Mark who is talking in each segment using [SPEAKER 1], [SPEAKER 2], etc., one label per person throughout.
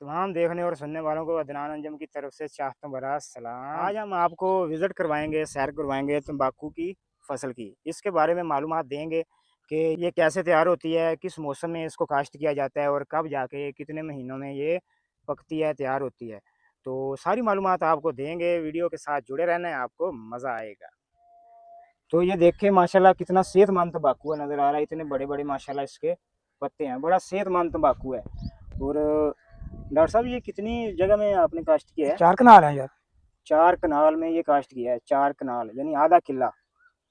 [SPEAKER 1] तमाम देखने और सुनने वालों को अदनान अंजम की तरफ से चाहता भरा सलाम। आज हम आपको विज़िट करवाएंगे, सैर करवाएंगे तंबाकू की फसल की। इसके बारे में मालूमात देंगे कि ये कैसे तैयार होती है, किस मौसम में इसको काश्त किया जाता है और कब जाके कितने महीनों में ये पकती है, तैयार होती है। तो सारी मालूमात आपको देंगे, वीडियो के साथ जुड़े रहना है, आपको मज़ा आएगा। तो ये देखिए माशाल्लाह कितना सेहतमंद तंबाकू है, नज़र आ रहा है, इतने बड़े-बड़े माशाल्लाह इसके पत्ते हैं, बड़ा सेहतमंद तंबाकू है। और डॉक्टर साहब ये कितनी जगह में आपने काश्त किया है?
[SPEAKER 2] 4 कनाल हैं यार।
[SPEAKER 1] 4 कनाल में ये काश्त किया है, 4 कनाल यानी आधा किला,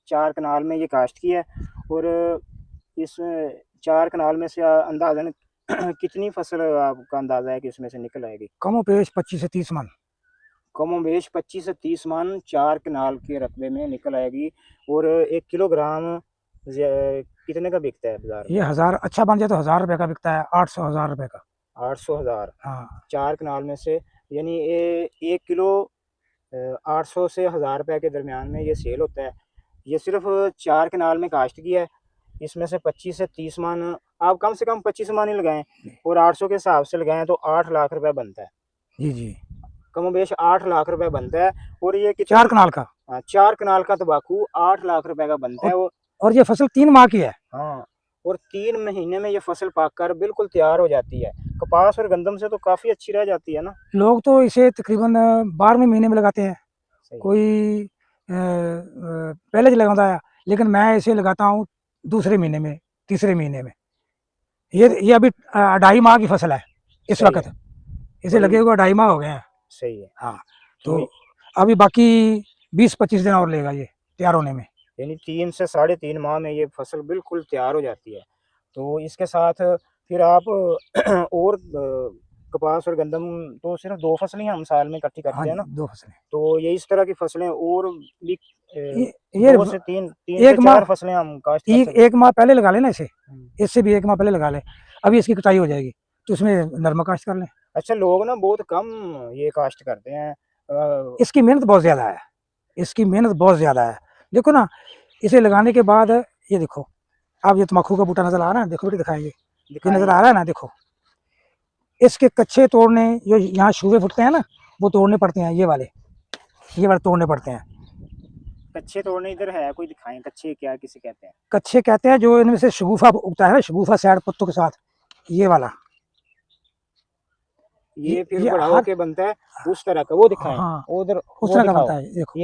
[SPEAKER 1] 4 कनाल में ये काश्त किया है। और इस 4 कनाल में से अंदाज़न कितनी फसल आपका अंदाज़ा है कि इसमें से निकल आएगी?
[SPEAKER 2] कमोबेश 25 से 30 मन।
[SPEAKER 1] कमोबेश 25 से 30 मन 4 कनाल के रकबे में निकल आएगी। और 1 किलोग्राम कितने का बिकता है बाजार में?
[SPEAKER 2] ये 1000 अच्छा बन जाए तो 1000 रुपए का बिकता है, 800 1000 रुपए का।
[SPEAKER 1] 800,000
[SPEAKER 2] हाँ
[SPEAKER 1] 4 कनाल में से, यानी ये 1 किलो 800 से 1000 रुपये के दरमियान में ये सेल होता है। ये सिर्फ 4 कनाल में काश्त किया है, इसमें से 25 से 30 मन आप कम से कम 25 मन ही लगाएं और 800 के हिसाब से लगाएं तो 8 लाख रुपए बनता है।
[SPEAKER 2] जी जी।
[SPEAKER 1] कमोबेश 8 लाख रुपए बनता है। और ये
[SPEAKER 2] 4 कनाल का।
[SPEAKER 1] 4 कनाल का तंबाकू 8 लाख रुपए का बनता है।
[SPEAKER 2] और ये फसल 3 माह की है।
[SPEAKER 1] हाँ, और 3 महीने में ये फसल पककर बिल्कुल तैयार हो जाती है। कपास और गंदम से तो काफ़ी अच्छी रह जाती है ना?
[SPEAKER 2] लोग तो इसे तकरीबन 12वें महीने में लगाते हैं,
[SPEAKER 1] सही।
[SPEAKER 2] कोई पहले से लगाता है, लेकिन मैं इसे लगाता हूँ दूसरे महीने में, तीसरे महीने में। ये अभी 2.5 माह की फसल है इस
[SPEAKER 1] सही
[SPEAKER 2] वक्त।
[SPEAKER 1] है।
[SPEAKER 2] इसे लगे हुए 2.5 माह हो गए हैं।
[SPEAKER 1] सही है।
[SPEAKER 2] हाँ, तो अभी बाकी 20-25 दिन और लेगा ये तैयार होने में।
[SPEAKER 1] यानी 3 से 3.5 माह में ये फसल बिल्कुल तैयार हो जाती है। तो इसके साथ फिर आप और कपास और गंदम तो सिर्फ 2 फसलें हम साल में इकट्ठी
[SPEAKER 2] हाँ
[SPEAKER 1] करते हैं
[SPEAKER 2] जी,
[SPEAKER 1] ना?
[SPEAKER 2] 2 फसलें।
[SPEAKER 1] तो ये इस तरह की फसलें और भी
[SPEAKER 2] ये
[SPEAKER 1] 2 से 3 से
[SPEAKER 2] एक
[SPEAKER 1] 4 फसलें हम काश्त कर सकते हैं।
[SPEAKER 2] 1 माह पहले लगा लेना इसे, इससे भी 1 माह पहले लगा ले। अभी इसकी कटाई हो जाएगी तो इसमें नरमा काश्त कर लें।
[SPEAKER 1] अच्छा, लोग ना बहुत कम ये काश्त करते हैं।
[SPEAKER 2] इसकी मेहनत बहुत ज़्यादा है, इसकी मेहनत बहुत ज़्यादा है। देखो ना, इसे लगाने के बाद ये देखो, आप ये तम्बाकू का बूटा नज़र आ रहा है, देखो बेटे दिखाएंगे, ये नज़र आ रहा है ना, देखो इसके कच्चे तोड़ने, जो यहाँ शुवे फुटते हैं ना, वो तोड़ने पड़ते हैं, ये वाले तोड़ने पड़ते हैं।
[SPEAKER 1] कच्चे तोड़ने इधर है कोई, दिखाएं कच्चे क्या किसे कहते हैं?
[SPEAKER 2] कच्चे कहते हैं जो इनमें से शगुफा उगता है ना, शगुफा साइड पत्तों के साथ, ये वाला।
[SPEAKER 1] ये फिर बड़ा होके बनता है उस तरह का, वो दिखाएं।
[SPEAKER 2] हाँ,
[SPEAKER 1] उधर
[SPEAKER 2] उस
[SPEAKER 1] वो
[SPEAKER 2] तरह का
[SPEAKER 1] दिखाओ।
[SPEAKER 2] बनता है, देखो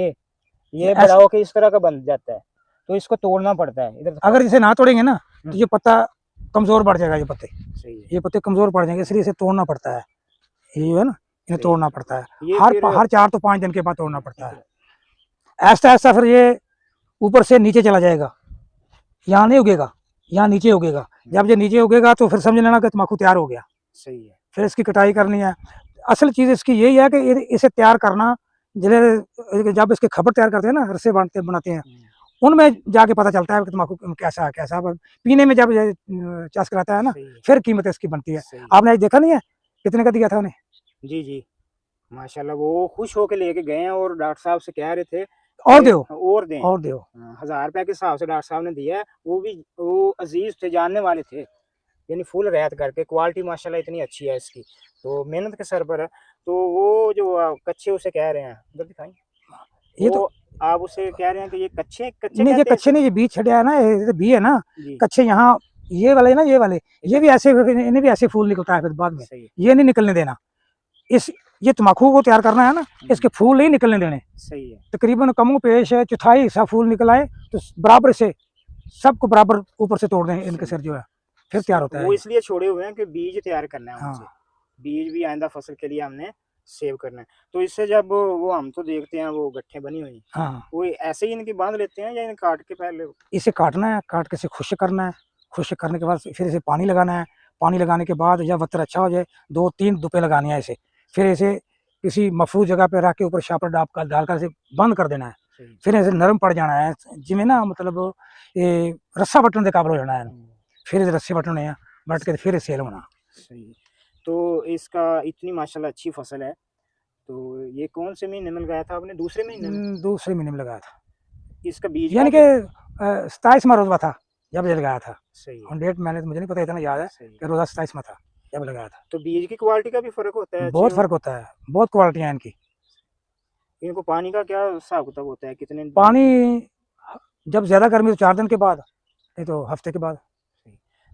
[SPEAKER 1] ये बड़ा होके इस तरह का बन जाता है, तो इसको तोड़ना पड़ता है। इधर
[SPEAKER 2] अगर इसे ना तोड़ेंगे ना तो ये पत्ता कमजोर पड़ जाएगा। ये पत्ते,
[SPEAKER 1] सही है।
[SPEAKER 2] ये पत्ते कमजोर पड़ जाएंगे, इसलिए इसे तोड़ना पड़ता है। ये है ना, इन्हें तोड़ना पड़ता है।
[SPEAKER 1] ये
[SPEAKER 2] हर 4 तो 5 दिन के बाद तोड़ना पड़ता है। ऐसा ऐसा फिर ये ऊपर से नीचे चला जाएगा, यहाँ नहीं उगेगा, यहाँ नीचे उगेगा। जब ये नीचे उगेगा तो फिर समझ लेना कि तम्बाकू तैयार हो गया।
[SPEAKER 1] सही है।
[SPEAKER 2] फिर इसकी कटाई करनी है। असल चीज़ इसकी यही है कि इसे तैयार करना, जब इसके खबर तैयार करते हैं ना, रस्से बनाते हैं, उनमें जाके पता चलता है कि तम्बाकू कैसा कैसा। पीने में जब चास कराता है ना, फिर कीमत इसकी बनती है। आपने आज देखा नहीं है कितने का दिया था उन्हें?
[SPEAKER 1] जी जी, माशाल्लाह वो खुश होके लेके गए हैं और डॉक्टर साहब से कह रहे थे
[SPEAKER 2] और दो
[SPEAKER 1] और दें।
[SPEAKER 2] और दो
[SPEAKER 1] 1000 रुपए के हिसाब से डॉक्टर साहब ने दिया है। वो भी वो अजीज थे, जानने वाले थे, यानी फुल रियायत करके। क्वालिटी माशाल्लाह इतनी अच्छी है इसकी, तो मेहनत के सर पर है। तो वो जो कच्चे उसे कह रहे हैं, उधर दिखाएंगे,
[SPEAKER 2] ये
[SPEAKER 1] तो
[SPEAKER 2] तो
[SPEAKER 1] आप उसे कह रहे हैं कि ये कच्चे कच्चे
[SPEAKER 2] नहीं, ये
[SPEAKER 1] कहते हैं
[SPEAKER 2] कच्चे नहीं, ये बीज छड़िया है ना, ये बी है ना
[SPEAKER 1] जी।
[SPEAKER 2] कच्चे। यहाँ ये वाले ना, ये वाले, ये भी ऐसे, इन्हें भी ऐसे फूल निकलता है फिर बाद में। ये नहीं निकलने देना। ये तम्बाकू को तैयार करना है ना, इसके फूल नहीं निकलने देने।
[SPEAKER 1] सही है।
[SPEAKER 2] तकरीबन कमो पेश है, चौथाई हिस्सा फूल निकल आए तो बराबर से सबको बराबर ऊपर से तोड़ दें इनके सिर, जो है फिर तैयार होता है।
[SPEAKER 1] वो इसलिए छोड़े हुए हैं कि बीज तैयार करना है उनसे।
[SPEAKER 2] हाँ,
[SPEAKER 1] बीज भी आइंदा फसल के लिए हमने सेव करना है। तो इससे जब वो हम तो देखते हैं वो गट्ठे बनी हुई,
[SPEAKER 2] हाँ,
[SPEAKER 1] वो ऐसे ही इनकी बांध लेते हैं या इन्हें काट के पहले?
[SPEAKER 2] इसे काटना है, काट के इसे खुश्क करना है। खुश्क करने के बाद फिर इसे पानी लगाना है। पानी लगाने के बाद जब वतर अच्छा हो जाए, 2-3 धुपे लगानी है इसे। फिर इसे किसी महफूज जगह पे रख के ऊपर शापर डालकर इसे बंद कर देना है। फिर इसे नरम पड़ जाना है, जिमें ना मतलब ये रस्सा बटन के काबल हो जाना है। फिर इसे रस्से बटन है बट के फिर सेल होना।
[SPEAKER 1] सही। तो इसका इतनी माशाल्लाह अच्छी फसल है, तो ये कौन से महीने में लगाया था आपने? दूसरे महीने में?
[SPEAKER 2] दूसरे महीने में लगाया था,
[SPEAKER 1] इसका बीज
[SPEAKER 2] यानी कि 27वां रोज़ा था जब ये लगाया था।
[SPEAKER 1] सही है।
[SPEAKER 2] और डेट मैंने मुझे नहीं पता, इतना याद है कि रोज़ा 27वां था जब लगाया था।
[SPEAKER 1] तो बीज की क्वालिटी का भी फर्क होता है?
[SPEAKER 2] बहुत फ़र्क होता है, बहुत क्वालिटियाँ हैं इनकी।
[SPEAKER 1] इनको पानी का क्या हिसाब किताब होता है? कितने
[SPEAKER 2] पानी जब ज़्यादा गर्मी तो 4 दिन के बाद, नहीं तो हफ्ते के बाद।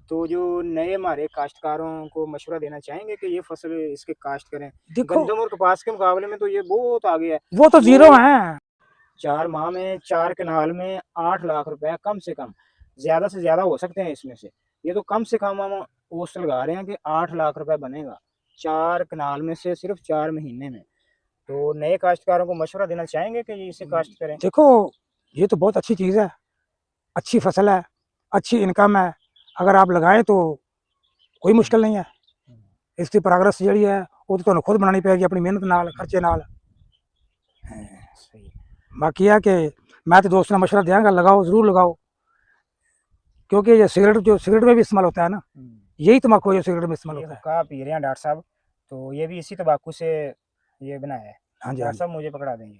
[SPEAKER 1] तो जो नए हमारे काश्तकारों को मशवरा देना चाहेंगे कि ये फसल इसके काश्त करें?
[SPEAKER 2] देखो
[SPEAKER 1] गंदम और कपास के मुकाबले में तो ये बहुत आगे है।
[SPEAKER 2] वो तो ज़ीरो हैं।
[SPEAKER 1] 4 माह में 4 कनाल में 8 लाख रुपए कम से कम, ज़्यादा से ज़्यादा हो सकते हैं इसमें से। ये तो कम से कम हम ओस्ट लगा रहे हैं कि 8 लाख रुपए बनेगा 4 कनाल में से सिर्फ 4 महीने में। तो नए काश्तकारों को मशवरा देना चाहेंगे कि ये इसे काश्त करें?
[SPEAKER 2] देखो ये तो बहुत अच्छी चीज़ है, अच्छी फसल है, अच्छी इनकम है। अगर आप लगाएँ तो कोई मुश्किल नहीं है। इसकी प्रोग्रेस ਜਿਹੜੀ है वो तो ਤੁਹਾਨੂੰ खुद बनानी पेगी अपनी मेहनत नाल, खर्चे नाल।
[SPEAKER 1] सही।
[SPEAKER 2] बाकी है कि मैं तो दोस्तों को मशवरा देंगा, लगाओ, ज़रूर लगाओ। क्योंकि ये सिगरेट में भी इस्तेमाल होता है ना, यही तम्बाकू जो सिगरेट में इस्तेमाल
[SPEAKER 1] ये
[SPEAKER 2] होता है।
[SPEAKER 1] हुक्का पी रहे हैं डॉक्टर साहब, तो ये भी इसी तंबाकू से ये बनाया है।
[SPEAKER 2] हाँ जी, हाँ
[SPEAKER 1] डॉक्टर
[SPEAKER 2] जी।
[SPEAKER 1] साहब मुझे पकड़ा देंगे।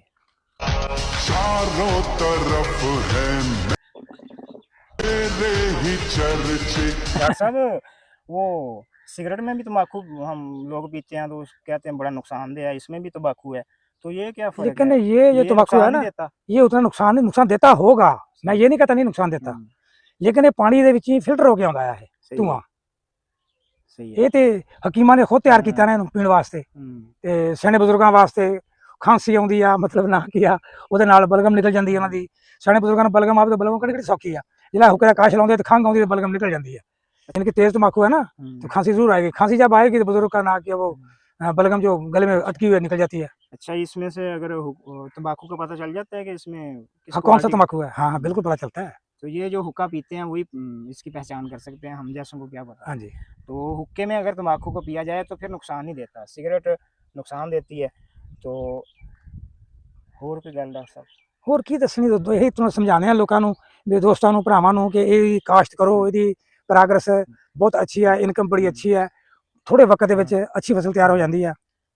[SPEAKER 3] चारों तरफ है मेरे ही चर्चे।
[SPEAKER 1] डॉक्टर साहब वो सिगरेट में भी तंबाकू हम लोग पीते हैं तो कहते हैं बड़ा नुकसानदेह है, इसमें भी तंबाकू है, तो ये क्या फ़र्क
[SPEAKER 2] लेकिन
[SPEAKER 1] है?
[SPEAKER 2] ये जो तम्बाकू है
[SPEAKER 1] नुकसान नहीं
[SPEAKER 2] ना,
[SPEAKER 1] देता?
[SPEAKER 2] ये उतना नुकसान नहीं, नुकसान देता होगा, मैं ये नहीं कहता नहीं नुकसान देता, लेकिन ये पानी ਦੇ ਵਿੱਚ ਹੀ ਫਿਲਟਰ ਹੋ ਕੇ ਆਉਂਦਾ ਹੈ ਇਹ ਧੂਆਂ।
[SPEAKER 1] सही है।
[SPEAKER 2] ਇਹ ਤੇ ਹਕੀਮਾਂ ਨੇ ਖੁਦ ਤਿਆਰ ਕੀਤਾ ਨਾ ਇਹਨੂੰ ਪੀਣ ਵਾਸਤੇ ਤੇ ਸਿਆਣੇ ਬਜ਼ੁਰਗਾਂ ਵਾਸਤੇ। ਖਾਂਸੀ ਆਉਂਦੀ ਆ ਮਤਲਬ ਨਾ ਕੀ ਆ, ਉਹਦੇ ਨਾਲ ਬਲਗਮ ਨਿਕਲ ਜਾਂਦੀ ਹੈ ਉਹਨਾਂ ਦੀ। ਸਿਆਣੇ ਬਜ਼ੁਰਗਾਂ ਨੂੰ ਬਲਗਮ ਆਵੇ ਤਾਂ ਬਲਗਮ ਕਿਹੜੀ ਸੌਖੀ ਆ, ਜਿਹੜਾ ਹੁੱਕੇ ਦਾ ਕਾਸ਼ ਲਾਉਂਦੇ ਤੇ ਖੰਘ ਆਉਂਦੀ ਤੇ ਬਲਗਮ निकल जाती है। यानी कि तेज तम्बाकू है ना तो खांसी जरूर आएगी। खांसी जब आएगी तो बुजुर्ग का ना कि वो बलगम जो गले में अटकी हुई निकल जाती है।
[SPEAKER 1] अच्छा, इसमें से अगर तंबाकू का पता चल जाता है कि इसमें किस
[SPEAKER 2] हाँ, कौन सा
[SPEAKER 1] क्वालिटी?
[SPEAKER 2] तम्बाकू है, हाँ हाँ बिल्कुल पता चलता है।
[SPEAKER 1] तो ये जो हुक्का पीते हैं वही इसकी पहचान कर सकते हैं, हम जैसों को क्या पता।
[SPEAKER 2] हाँ जी।
[SPEAKER 1] तो हुक्के में अगर तंबाकू को पिया जाए तो फिर नुकसान नहीं देता, सिगरेट नुकसान देती है। तो ਹੋਰ ਕੋਈ ਗੱਲ ਡਾਕਟਰ ਸਾਹਿਬ?
[SPEAKER 2] ਹੋਰ ਕੀ ਦੱਸਣੀ, ਇਹੀ ਤੁਹਾਨੂੰ ਸਮਝਾਉਂਦੇ ਆ ਲੋਕਾਂ ਨੂੰ, ਵੀ ਦੋਸਤਾਂ ਨੂੰ, ਭਰਾਵਾਂ ਨੂੰ, ਕਿ ਇਹ ਕਾਸ਼ਤ ਕਰੋ, ਇਹਦੀ ਪ੍ਰੋਗਰੈਸ ਬਹੁਤ ਅੱਛੀ ਹੈ, ਇਨਕਮ ਬੜੀ अच्छी है, थोड़े वक्त ਦੇ ਵਿੱਚ अच्छी फसल तैयार हो जाती है।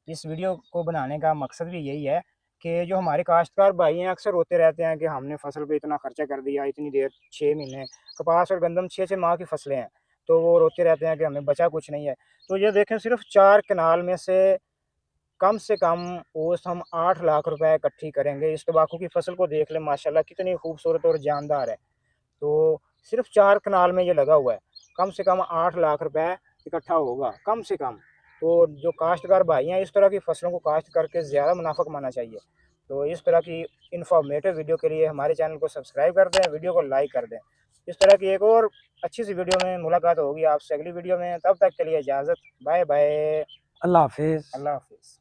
[SPEAKER 1] इस वीडियो को बनाने का मकसद भी यही है कि जो हमारे काश्तकार भाई हैं अक्सर रोते रहते हैं कि हमने फसल पे इतना खर्चा कर दिया, इतनी देर 6 महीने, कपास और गंदम 6-6 माह की फसलें हैं, तो वो रोते रहते हैं कि हमें बचा कुछ नहीं है। तो ये देखें, सिर्फ 4 कनाल में से कम औसत हम 8 लाख रुपए इकट्ठी करेंगे। इस तंबाकू की फसल को देख लें, माशाल्लाह कितनी खूबसूरत और जानदार है। तो सिर्फ 4 कनाल में ये लगा हुआ है, कम से कम 8 लाख रुपए इकट्ठा होगा कम से कम। तो जो काश्तकार भाई हैं, इस तरह की फसलों को काश्त करके ज़्यादा मुनाफा कमाना चाहिए। तो इस तरह की इन्फॉर्मेटिव वीडियो के लिए हमारे चैनल को सब्सक्राइब कर दें, वीडियो को लाइक कर दें। इस तरह की एक और अच्छी सी वीडियो में मुलाकात होगी आपसे अगली वीडियो में। तब तक के लिए इजाज़त, बाय बाय,
[SPEAKER 2] अल्लाह हाफिज़।
[SPEAKER 1] अल्लाह हाफिज़।